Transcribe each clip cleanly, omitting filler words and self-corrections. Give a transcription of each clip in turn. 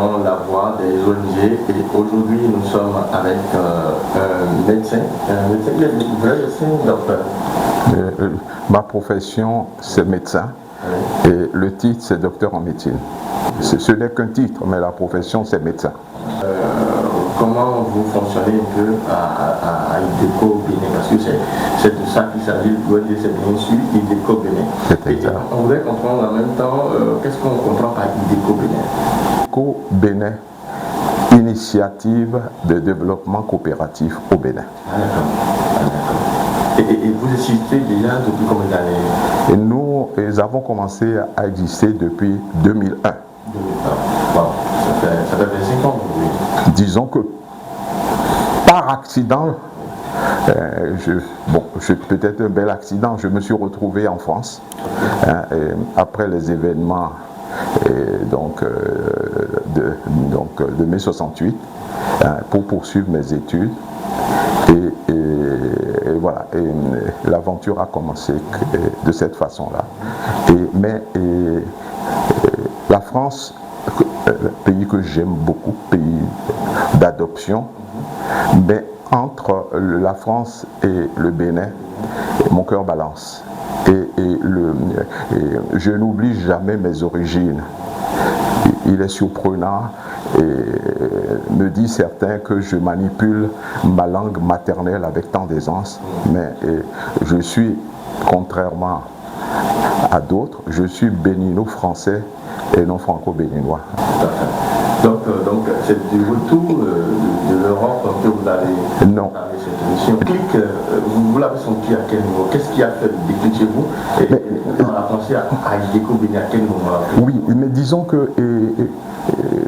également la voix des ONG et aujourd'hui nous sommes avec un médecin. Vous êtes médecin, docteur? Ma profession c'est médecin et le titre c'est docteur en médecine. Ce n'est qu'un titre mais la profession c'est médecin. Comment vous fonctionnez un peu à IDECO Bénin? Parce que c'est de ça qu'il s'agit, c'est bien sûr IDECO Bénin. Et on voudrait comprendre en même temps qu'est-ce qu'on comprend par IDECO Bénin. IDECO Bénin, initiative de développement coopératif au Bénin. Et vous existez déjà depuis combien d'années? Et nous avons commencé à exister depuis 2001. 2001. Wow. Ça fait 25 ans aujourd'hui. Disons que par accident, peut-être un bel accident, je me suis retrouvé en France après les événements de mai 68 pour poursuivre mes études. Et voilà, l'aventure a commencé de cette façon-là. Mais la France, pays que j'aime beaucoup, pays d'adoption, mais entre la France et le Bénin, mon cœur balance. Et je n'oublie jamais mes origines. Il est surprenant et me dit certains que je manipule ma langue maternelle avec tant d'aisance, mais je suis, contrairement à d'autres, je suis bénino-français et non franco-béninois. Donc c'est du retour de l'Europe que vous avez non. Cette émission. Vous l'avez senti à quel niveau? Qu'est-ce qui a fait le déclic chez vous? Et on a pensé à IDECO Bénin à quel moment? Oui, mais disons que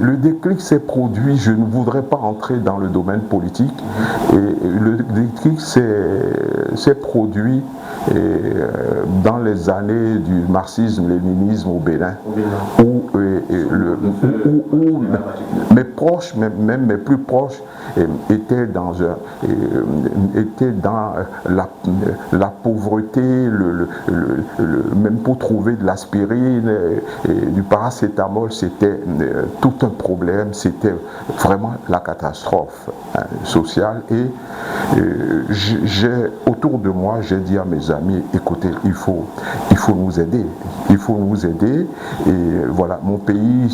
le déclic s'est produit, je ne voudrais pas entrer dans le domaine politique, et le déclic s'est produit dans les années du marxisme-léninisme au Bénin, où mes proches, même mes plus proches, étaient dans la pauvreté, même pour trouver de l'aspirine, du paracétamol, c'était tout un problème, c'était vraiment la catastrophe sociale. Et autour de moi, j'ai dit à mes amis, écoutez, il faut nous aider, et voilà, mon pays,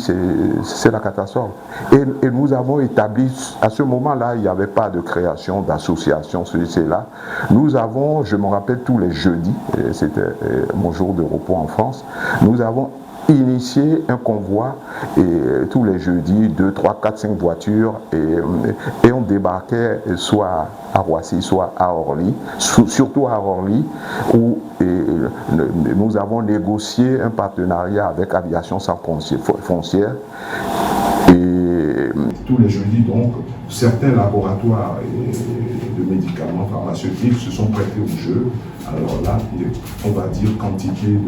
c'est la catastrophe. Et nous avons établi, à ce moment-là, il n'y avait pas de création d'association, là. Nous avons, je me rappelle tous les jeudis, c'était mon jour de repos en France, nous avons initié un convoi et tous les jeudis, 2, 3, 4, 5 voitures et on débarquait soit à Roissy, soit à Orly, surtout à Orly, où nous avons négocié un partenariat avec Aviation sans frontières. Tous les jeudis, donc, certains laboratoires de médicaments pharmaceutiques se sont prêtés au jeu. Alors là, on va dire quantité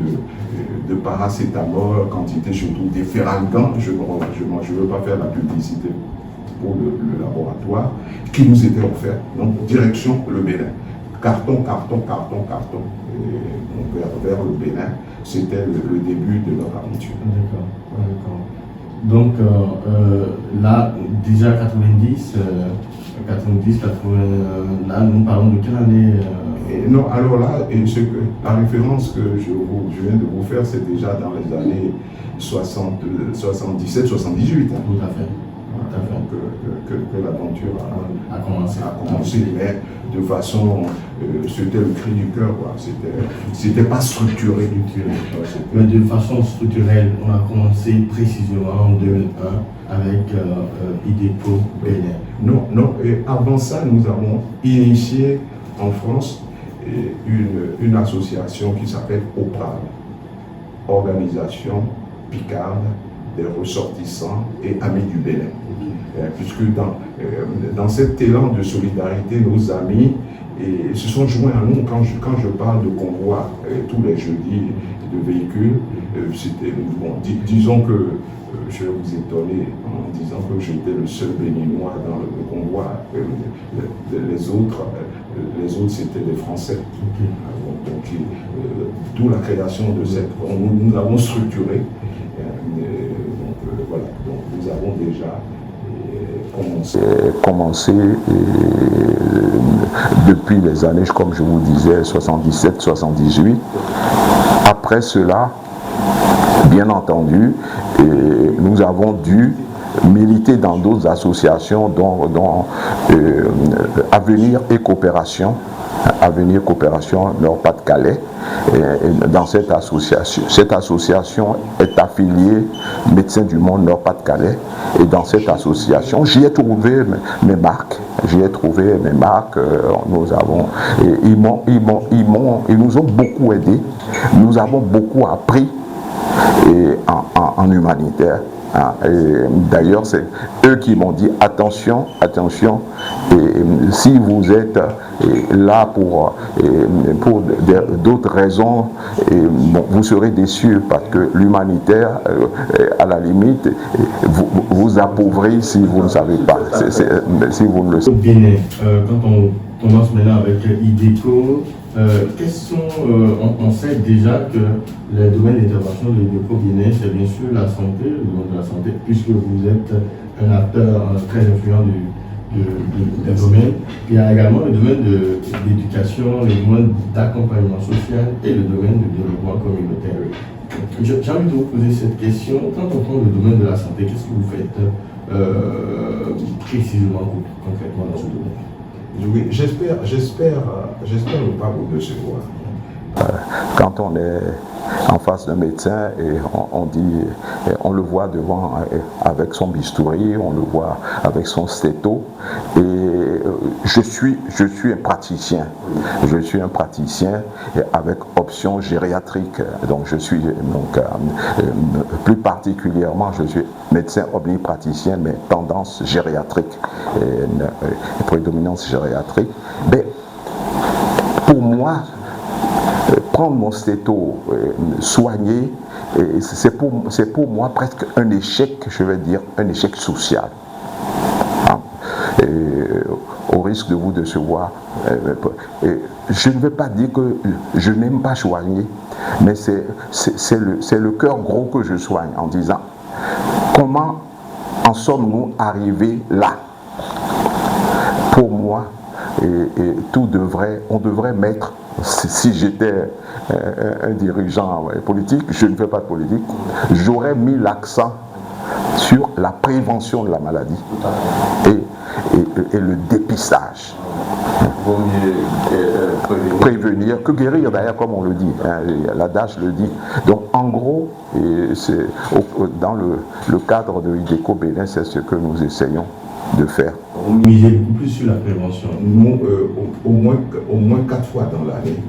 de paracétamol, quantité surtout d'efferalgan, je ne veux pas faire la publicité pour le laboratoire, qui nous était offert. Donc, direction le Bénin. Carton. Et vers le Bénin, c'était le début de leur aventure. D'accord. Donc là, déjà 90, là, nous parlons de quelle année Non, alors là, la référence que je viens de vous faire, c'est déjà dans les années 77, 78. Tout à fait. Que l'aventure a commencé. Mais de façon, c'était le cri du cœur, c'était pas structuré. Mais de façon structurelle, on a commencé précisément en 2001 avec IDECO Bénin. Non, et avant ça, nous avons initié en France une association qui s'appelle OPRAL, Organisation Picarde des ressortissants et amis du Bénin. Puisque dans cet élan de solidarité, nos amis se sont joints à nous. Quand je parle de convoi tous les jeudis de véhicules, disons que je vais vous étonner en disant que j'étais le seul béninois dans le convoi. Les autres c'était des Français. D'où la création de cette... Nous avons structuré. Voilà, donc nous avons déjà commencé depuis les années, comme je vous disais, 77-78. Après cela, bien entendu, nous avons dû militer dans d'autres associations, dont Avenir et Coopération, Nord-Pas-de-Calais. Dans cette association est affiliée Médecins du Monde Nord-Pas-de-Calais, et dans cette association, j'y ai trouvé mes marques. Nous avons, ils nous ont beaucoup aidés. Nous avons beaucoup appris en humanitaire. D'ailleurs, c'est eux qui m'ont dit attention, si vous êtes là pour d'autres raisons, vous serez déçus, parce que l'humanitaire, à la limite, vous appauvrit si vous ne savez pas, si vous ne le savez pas. Quand on commence maintenant avec IDECO, on sait déjà que le domaine d'intervention de l'IDECO Bénin, c'est bien sûr la santé, le domaine de la santé, puisque vous êtes un acteur très influent du domaine. Il y a également le domaine de l'éducation, le domaine d'accompagnement social et le domaine de développement communautaire. J'ai envie de vous poser cette question. Quand on prend le domaine de la santé, qu'est-ce que vous faites précisément, concrètement dans ce domaine? Oui, j'espère ne pas vous décevoir. Quand on est en face d'un médecin et on le voit devant avec son bistouri, on le voit avec son stéto, et je suis un praticien. Je suis un praticien avec option gériatrique. Donc plus particulièrement, je suis médecin omnipraticien, mais tendance gériatrique, prédominance gériatrique. Mais pour moi, prendre mon stéto, soigner, c'est pour moi presque un échec, je vais dire, un échec social. Au risque de vous décevoir, je ne vais pas dire que je n'aime pas soigner, mais c'est le cœur gros que je soigne, en disant comment en sommes-nous arrivés là. Pour moi, on devrait mettre, si j'étais un dirigeant politique, je ne fais pas de politique, j'aurais mis l'accent sur la prévention de la maladie et le dépistage. Vaut mieux prévenir que guérir, d'ailleurs, comme on le dit, l'adage le dit. Donc en gros, dans le cadre de IDECO Bénin, c'est ce que nous essayons de faire. Vous misez beaucoup plus sur la prévention. Nous, au moins 4 fois dans l'année,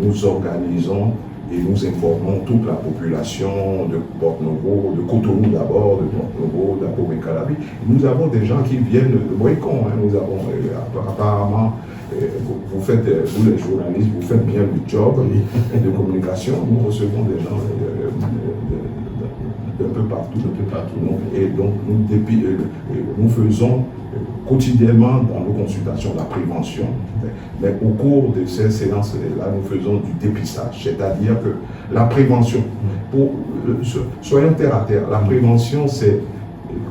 nous organisons et nous informons toute la population de Port-Novo, de Cotonou d'abord, de Port-Novo, d'Apomey-Calabi. Nous avons des gens qui viennent de Boycon. Nous avons apparemment, vous les journalistes, vous faites bien le job de communication. Nous recevons des gens d'un peu partout. Et donc nous faisons quotidiennement dans nos consultations la prévention, mais au cours de ces séances-là, nous faisons du dépistage, c'est-à-dire que la prévention, soyons terre à terre, la prévention c'est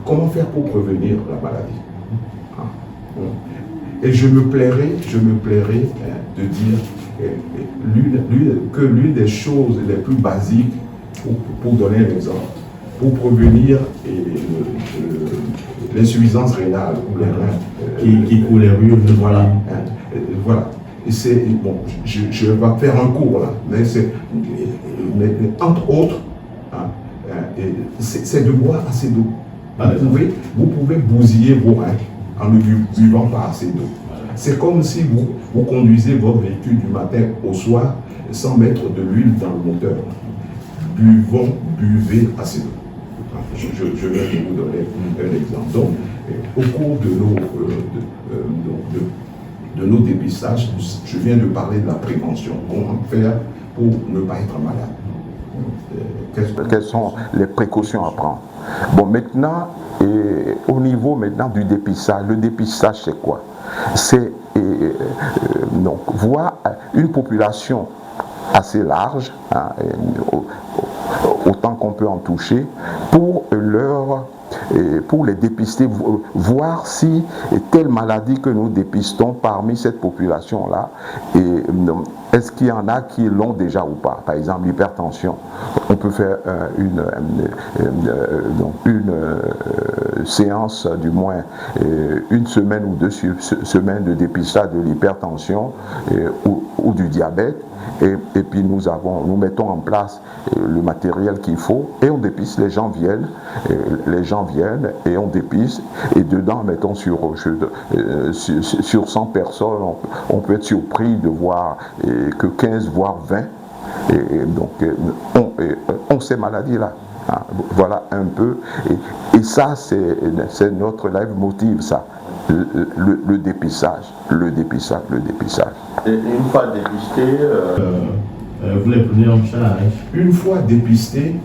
comment faire pour prévenir la maladie. Et je me plairais de dire que l'une des choses les plus basiques, pour donner un exemple, pour prévenir l'insuffisance rénale ou les reins qui coulent les rues, voilà. Bon, je vais faire un cours là, mais entre autres, c'est de boire assez d'eau. Vous pouvez bousiller vos reins en ne buvant pas assez d'eau. C'est comme si vous conduisez votre véhicule du matin au soir sans mettre de l'huile dans le moteur. Buvez assez d'eau. Je viens de vous donner un exemple. Donc, au cours de nos dépistages, je viens de parler de la prévention. Comment faire pour ne pas être malade? Quelles sont les précautions à prendre? Bon, maintenant, au niveau maintenant du dépistage, le dépistage c'est quoi? C'est donc voir une population assez large, autant qu'on peut en toucher, pour leur pour les dépister, voir si telle maladie que nous dépistons parmi cette population-là, est-ce qu'il y en a qui l'ont déjà ou pas? Par exemple, l'hypertension. On peut faire une séance, du moins une semaine ou 2 semaines de dépistage de l'hypertension ou du diabète. Et puis nous mettons en place le matériel qu'il faut et on dépiste. Les gens viennent et on dépiste. Et dedans, mettons sur 100 personnes, on peut être surpris de voir que 15 voire 20 ont ces maladies-là. Voilà un peu. Et ça, c'est notre leitmotiv, ça. Le dépistage. Et une fois dépisté, vous les prenez en charge. Une fois dépistés,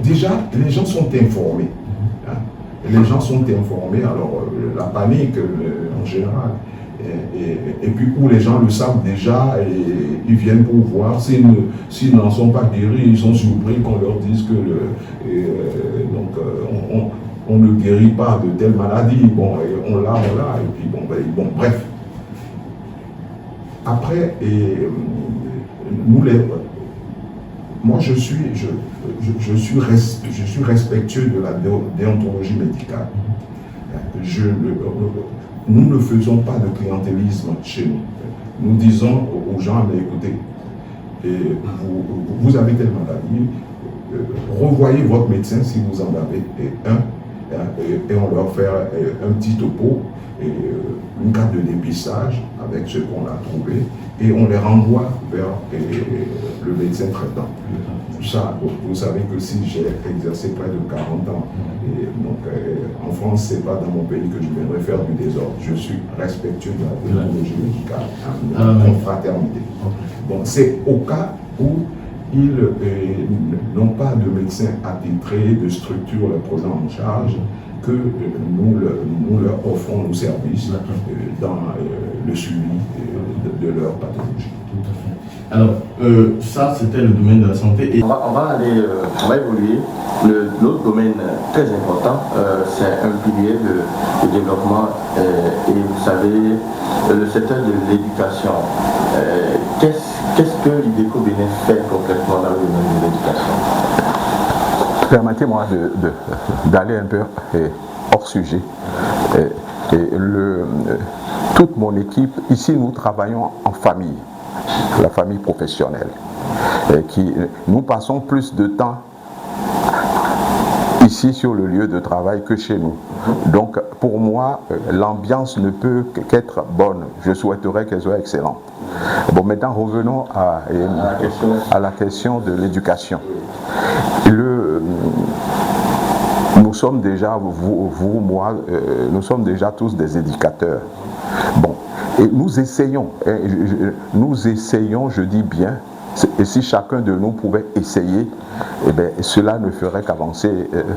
déjà, les gens sont informés. Les gens sont informés, alors la panique en général. Et puis où les gens le savent déjà, et ils viennent pour voir. S'ils n'en sont pas guéris, ils sont surpris qu'on leur dise que on ne guérit pas de telle maladie. Bon, on l'a, et puis bon, bref. Après, moi je suis respectueux de la déontologie médicale. Nous ne faisons pas de clientélisme chez nous. Nous disons aux gens, mais écoutez, vous avez telle maladie, revoyez votre médecin si vous en avez et on leur fait un petit topo, une carte de dépistage avec ce qu'on a trouvé, et on les renvoie vers le médecin traitant. Ça, vous savez que si j'ai exercé près de 40 ans, et donc en France, c'est pas dans mon pays que je viendrai faire du désordre. Je suis respectueux de la déontologie médicale, en fraternité. Bon, c'est au cas où ils n'ont pas de médecin attitré, de structure les prenant en charge, que nous leur offrons nos services dans le suivi de leur pathologie. Tout à fait. Alors, ça c'était le domaine de la santé. Et on va évoluer. L'autre domaine très important, c'est un pilier de développement et vous savez, le secteur de l'éducation. Qu'est-ce que l'IDECO Bénin fait concrètement dans le domaine de l'éducation? Permettez-moi d'aller un peu hors sujet. Toute mon équipe, ici nous travaillons en famille, la famille professionnelle. Nous passons plus de temps ici sur le lieu de travail que chez nous. Donc pour moi, l'ambiance ne peut qu'être bonne. Je souhaiterais qu'elle soit excellente. Bon, maintenant revenons à la question de l'éducation. Nous sommes déjà, vous, moi, nous sommes déjà tous des éducateurs. Bon, et nous essayons, je dis bien, et si chacun de nous pouvait essayer, eh bien, cela ne ferait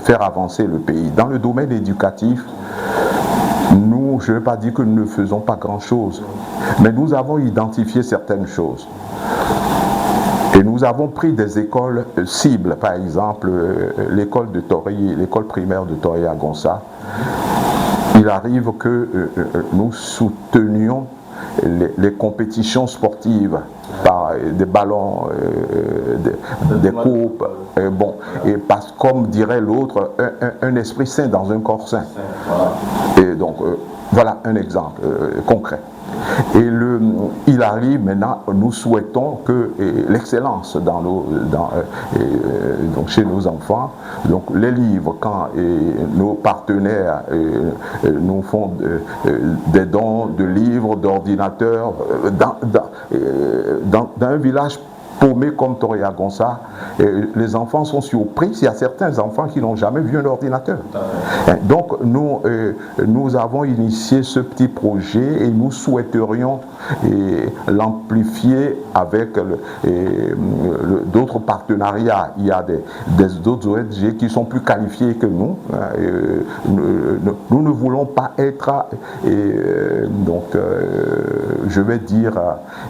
faire avancer le pays. Dans le domaine éducatif, nous, je ne vais pas dire que nous ne faisons pas grand-chose, mais nous avons identifié certaines choses. Et nous avons pris des écoles cibles, par exemple l'école de Tori, l'école primaire de Tori à Gonsa. Il arrive que nous soutenions les compétitions sportives par des ballons, des coupes, et parce comme dirait l'autre, un esprit sain dans un corps sain. Et donc voilà un exemple concret. Et il arrive maintenant, nous souhaitons que l'excellence donc chez nos enfants, donc les livres, quand nos partenaires nous font des dons de livres, d'ordinateurs, dans un village paumé comme Toriagonsa, les enfants sont surpris. Il y a certains enfants qui n'ont jamais vu un ordinateur. Donc nous avons initié ce petit projet et nous souhaiterions l'amplifier avec d'autres partenariats. Il y a d'autres ONG qui sont plus qualifiés que nous. Nous ne voulons pas être, je vais dire,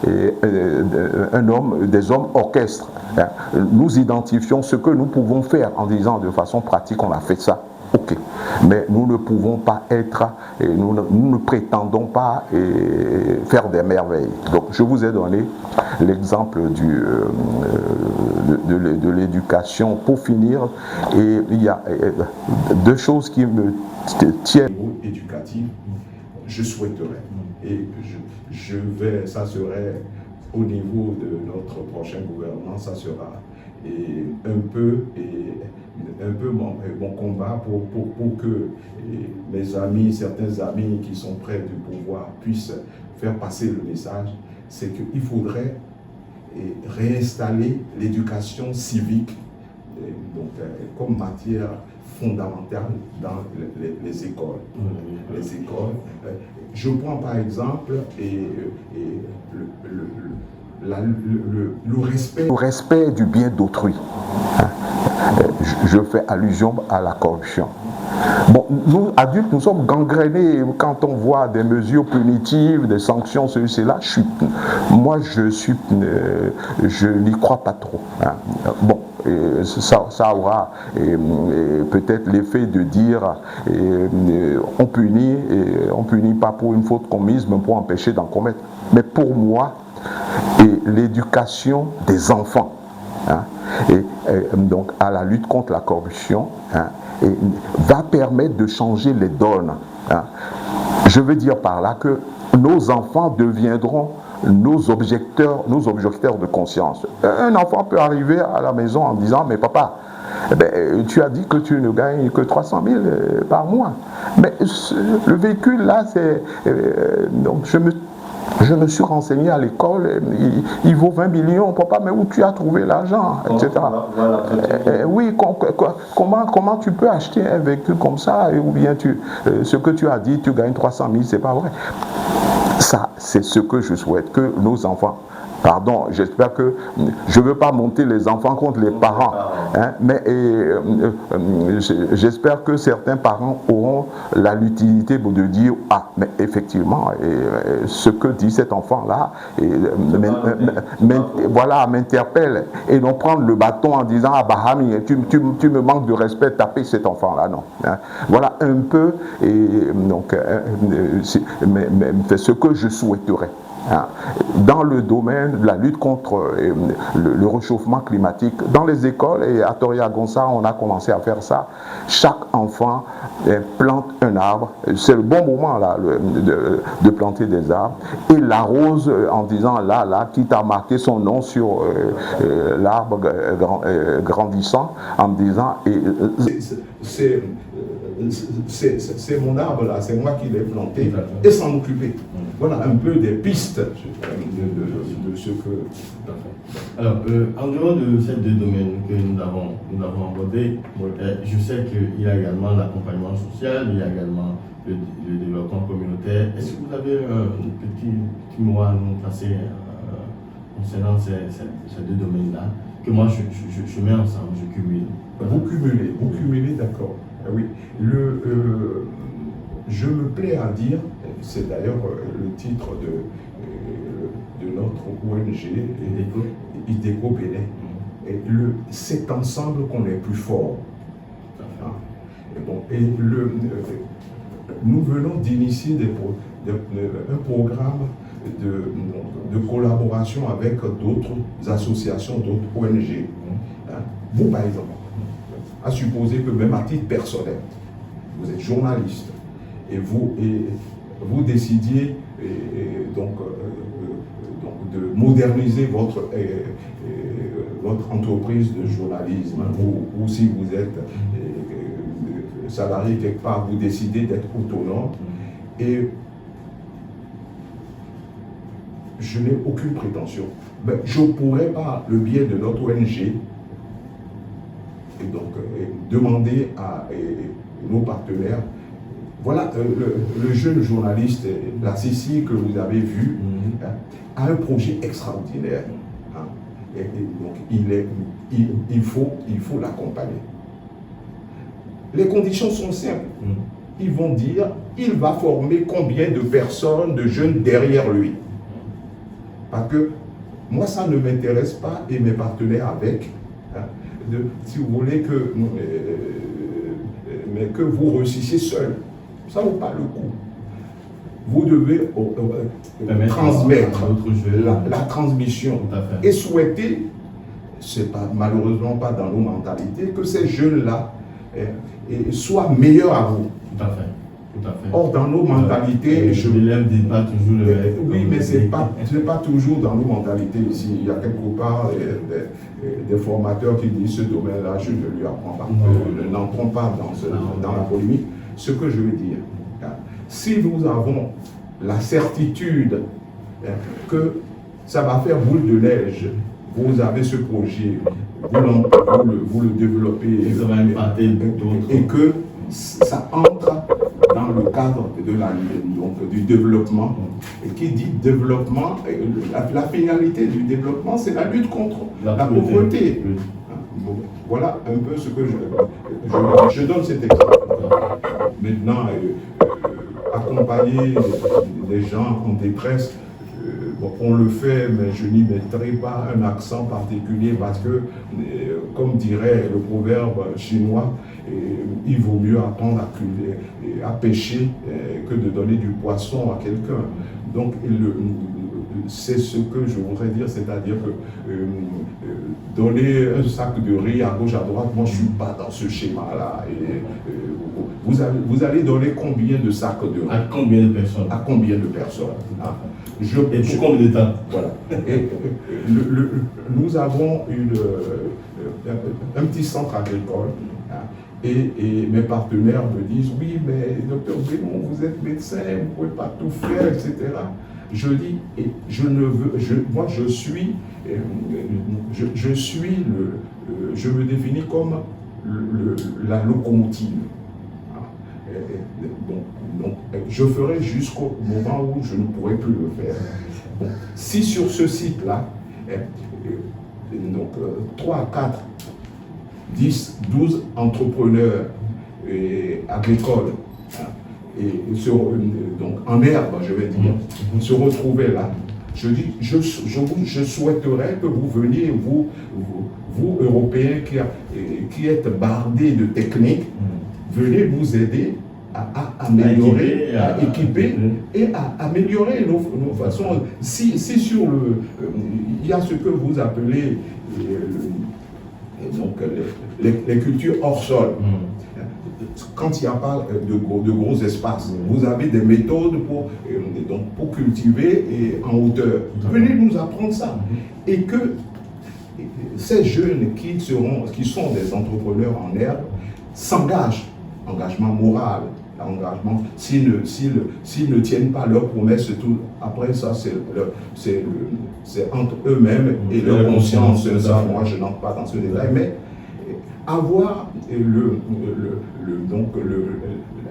des hommes orchestres. Nous identifions ce que nous pouvons faire en disant de façon pratique, on a fait ça. Ok. mais nous ne pouvons pas être, nous ne prétendons pas faire des merveilles. Donc je vous ai donné l'exemple de l'éducation pour finir, et il y a deux choses qui me tiennent. Au niveau éducatif, je souhaiterais, et ça serait au niveau de notre prochain gouvernement, ça sera un peu mon combat pour que mes amis, certains amis qui sont près du pouvoir puissent faire passer le message, c'est qu'il faudrait réinstaller l'éducation civique comme matière fondamentale dans les écoles. Les écoles. Je prends par exemple le respect. Le respect du bien d'autrui. Je fais allusion à la corruption. Bon, nous, adultes, nous sommes gangrénés quand on voit des mesures punitives, des sanctions, cela. Moi, je n'y crois pas trop. Hein. Bon, ça aura peut-être l'effet de dire on punit pas pour une faute commise, mais pour empêcher d'en commettre. Mais pour moi, l'éducation des enfants, hein, donc à la lutte contre la corruption, hein, va permettre de changer les donnes. Hein. Je veux dire par là que nos enfants deviendront nos objecteurs de conscience. Un enfant peut arriver à la maison en disant « Mais papa, tu as dit que tu ne gagnes que 300 000 par mois. Mais le véhicule là, c'est... donc je me suis renseigné à l'école, il vaut 20 millions, papa, mais où tu as trouvé l'argent, etc. Oui, comment tu peux acheter un véhicule comme ça, ou bien ce que tu as dit, tu gagnes 300 000, c'est pas vrai. Ça, c'est ce que je souhaite, que nos enfants... Pardon, j'espère que je ne veux pas monter les enfants contre les parents, hein, mais j'espère que certains parents auront la lucidité de dire « Ah, mais effectivement, ce que dit cet enfant-là voilà, m'interpelle » et non prendre le bâton en disant « Ah, Bahami, tu me manques de respect, taper cet enfant-là. » Non. Hein. Voilà un peu, c'est ce que je souhaiterais. Dans le domaine de la lutte contre le réchauffement climatique, dans les écoles, et à Toria-Gonça, on a commencé à faire ça. Chaque enfant plante un arbre. C'est le bon moment là, de planter des arbres. Et l'arrose en disant là, quitte à marquer son nom sur l'arbre grandissant, en disant... C'est mon arbre là, c'est moi qui l'ai planté, et s'en occuper. Voilà un peu des pistes de ce que... Alors, en dehors de ces deux domaines que nous avons abordés, je sais qu'il y a également l'accompagnement social, il y a également le développement communautaire. Est-ce que vous avez un petit mot à nous passer concernant ces deux domaines-là, que moi je mets ensemble, je cumule? Vous cumulez, d'accord. Oui. Je me plais à dire, c'est d'ailleurs le titre de notre ONG, IDECO Bénin, c'est ensemble qu'on est plus fort. Nous venons d'initier un programme de collaboration avec d'autres associations, d'autres ONG. Vous, par exemple, à supposer que même à titre personnel, vous êtes journaliste et vous décidiez de moderniser votre entreprise de journalisme, ou si vous êtes salarié quelque part, vous décidez d'être autonome. Et je n'ai aucune prétention. Mais je pourrais, par le biais de notre ONG, demander à nos partenaires, voilà, le jeune journaliste, la Sissi que vous avez vu, a un projet extraordinaire. Et donc il faut l'accompagner. Les conditions sont simples. Ils vont dire, il va former combien de personnes, de jeunes derrière lui. Parce que moi, ça ne m'intéresse pas, et mes partenaires avec, si vous voulez que mais que vous réussissiez seul. Ça vaut pas le coup. Vous devez transmettre la transmission et souhaiter, c'est pas, malheureusement pas dans nos mentalités, que ces jeunes-là soient meilleurs à vous. Tout à fait. Tout à fait. Or, dans nos mentalités, l'élève dit pas toujours oui, mais ce n'est pas toujours dans nos mentalités ici. Il y a quelque part des formateurs qui disent ce domaine-là, je ne lui apprends pas. N'entrons pas dans la polémique. Ce que je veux dire, si nous avons la certitude que ça va faire boule de neige, vous avez ce projet, vous le développez et que ça entre dans le cadre du développement. Et qui dit développement, la finalité du développement, c'est la lutte contre la pauvreté. Bon, voilà un peu ce que je donne cet exemple. Maintenant, accompagner les gens en détresse, bon, on le fait, mais je n'y mettrai pas un accent particulier parce que, comme dirait le proverbe chinois, il vaut mieux apprendre à pêcher que de donner du poisson à quelqu'un. Donc, c'est ce que je voudrais dire, c'est-à-dire que donner un sac de riz à gauche, à droite, moi je ne suis pas dans ce schéma-là. Vous allez donner combien de sacs de riz? À combien de personnes? À combien de personnes? Et pour combien de temps? Voilà. Et, nous avons un petit centre agricole. Et mes partenaires me disent, oui, mais docteur Bémon, vous êtes médecin, vous ne pouvez pas tout faire, etc. Je dis, je me définis comme la locomotive. Donc, je ferai jusqu'au moment où je ne pourrai plus le faire. Bon, si sur ce site-là, 3, 4, 10, 12 entrepreneurs agricoles, donc en herbe, je vais dire, se retrouvaient là, je dis, je souhaiterais que vous veniez, vous Européens qui êtes bardés de techniques, venez nous aider à améliorer, à équiper et à améliorer nos façons. Si sur il y a ce que vous appelez les cultures hors sol, quand il n'y a pas de gros espaces, vous avez des méthodes pour cultiver en hauteur. Venez nous apprendre ça. Et que ces jeunes qui sont des entrepreneurs en herbe s'engagent, engagement moral, engagement, s'ils ne tiennent pas leurs promesses, après ça c'est entre eux-mêmes et leur conscience. Ça, moi je n'entre pas dans ce détail, mais avoir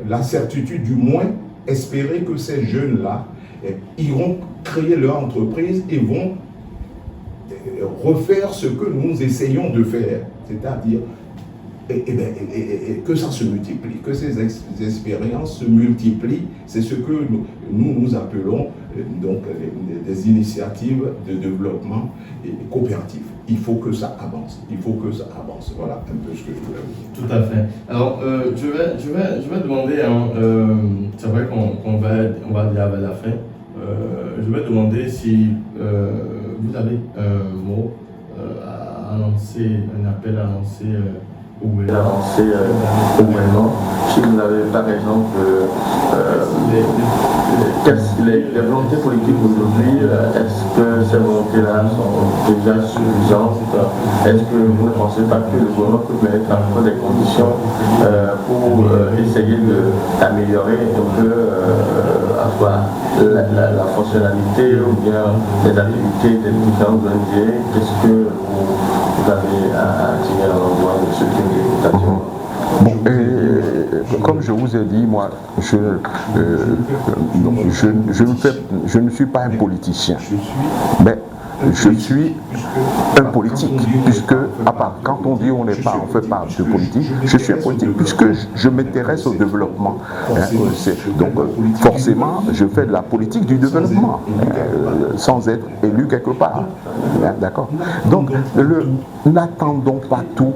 la certitude, du moins espérer que ces jeunes-là iront créer leur entreprise et vont refaire ce que nous essayons de faire, c'est-à-dire que ça se multiplie, que ces expériences se multiplient. C'est ce que nous appelons donc des initiatives de développement coopératif. Il faut que ça avance. Il faut que ça avance. Voilà un peu ce que je voulais vous dire. Tout à fait. Alors, je vais demander, c'est vrai qu'on va dire vers la fin, je vais demander si vous avez un mot à annoncer, un appel à annoncer au gouvernement. Si vous avez par exemple les volontés politiques aujourd'hui, est-ce que ces volontés-là sont déjà suffisantes? Est-ce que vous ne pensez pas que le gouvernement peut mettre en place des conditions pour essayer d'améliorer un peu la fonctionnalité ou bien les activités des différentes ONG? Qu'est-ce que vous avez à tirer à l'endroit de ceux qui nous écoutent actuellement? Comme je vous ai dit, moi, je ne suis pas un politicien, mais je suis un politique, puisque quand on dit on ne fait pas de politique, je suis un politique, puisque je m'intéresse au développement. Donc forcément, je fais de la politique du développement, sans être élu quelque part. D'accord. Donc, n'attendons pas tout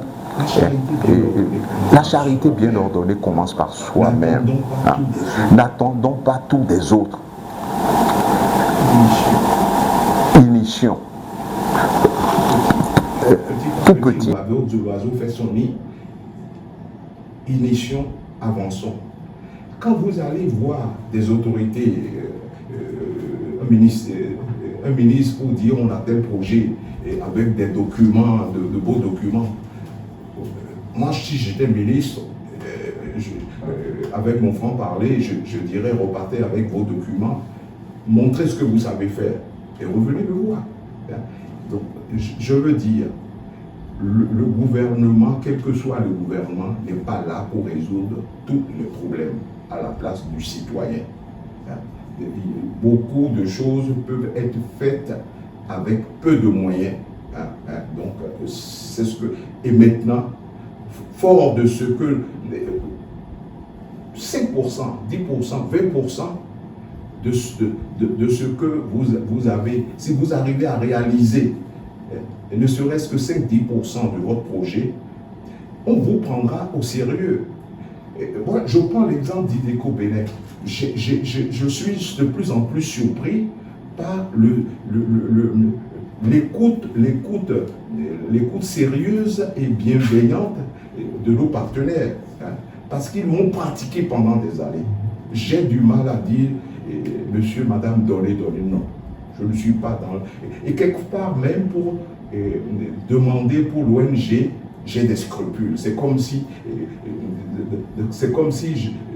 La charité bien ordonnée commence par soi-même. N'attendons pas tout des autres. Inition. Tout petit. L'oiseau fait son nid. Inition, avançons. Quand vous allez voir des autorités, un ministre pour dire on a tel projet avec des documents, de beaux documents. Moi, si j'étais ministre, avec mon franc-parler, je dirais repartez avec vos documents, montrez ce que vous savez faire et revenez me voir. Donc, je veux dire, le gouvernement, quel que soit le gouvernement, n'est pas là pour résoudre tous les problèmes à la place du citoyen. Beaucoup de choses peuvent être faites avec peu de moyens. Donc, c'est ce que... Et maintenant, fort de ce que 5%, 10%, 20% de ce que vous avez, si vous arrivez à réaliser, ne serait-ce que 5-10% de votre projet, on vous prendra au sérieux. Moi, je prends l'exemple d'Ideco Bénin. Je suis de plus en plus surpris par l'écoute sérieuse et bienveillante de nos partenaires, parce qu'ils m'ont pratiqué pendant des années. J'ai du mal à dire monsieur, madame, donnez, non. Je ne suis pas dans... Et quelque part, même pour demander pour l'ONG, j'ai des scrupules. C'est comme si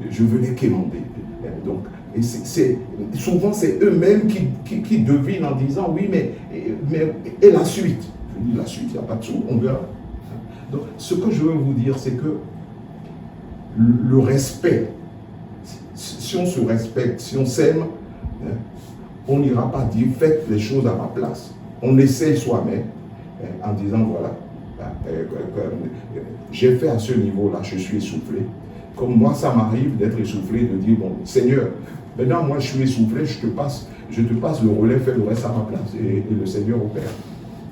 je venais quémander. Donc, souvent, c'est eux-mêmes qui devinent en disant oui, mais et la suite? Je dis la suite, il n'y a pas de sous, on verra. Donc, ce que je veux vous dire, c'est que le respect, si on se respecte, si on s'aime, on n'ira pas dire faites les choses à ma place. On essaie soi-même en disant voilà, j'ai fait à ce niveau-là, je suis essoufflé. Comme moi, ça m'arrive d'être essoufflé, de dire bon, Seigneur, maintenant moi je suis essoufflé, je te passe le relais, fais le reste à ma place et le Seigneur opère.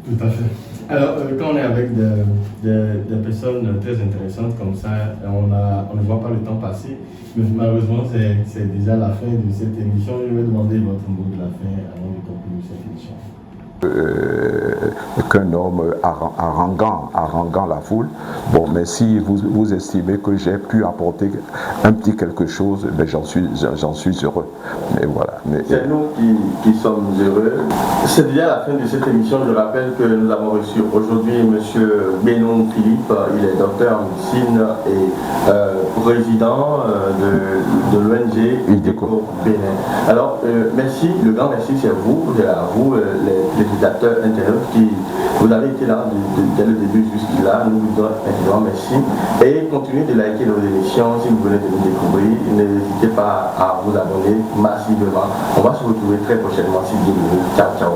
Tout à fait. Alors, quand on est avec des personnes très intéressantes comme ça, on ne voit pas le temps passer, mais malheureusement, c'est déjà la fin de cette émission. Je vais demander votre mot de la fin avant de conclure cette émission. Qu'un homme haranguant la foule. Bon, mais si vous estimez que j'ai pu apporter un petit quelque chose, ben j'en suis heureux. Mais voilà. C'est nous qui sommes heureux. C'est déjà la fin de cette émission. Je rappelle que nous avons reçu aujourd'hui M. Bénon Philippe. Il est docteur en médecine et président de l'ONG Ideco Bénin. Alors, merci, le grand merci, c'est à vous les rédacteurs internautes qui vous avez été là dès le début jusqu'à nous vous disons un grand merci et continuez de liker nos émissions si vous venez de nous découvrir. N'hésitez pas à vous abonner massivement. On va se retrouver très prochainement si Dieu le veut. Ciao, ciao.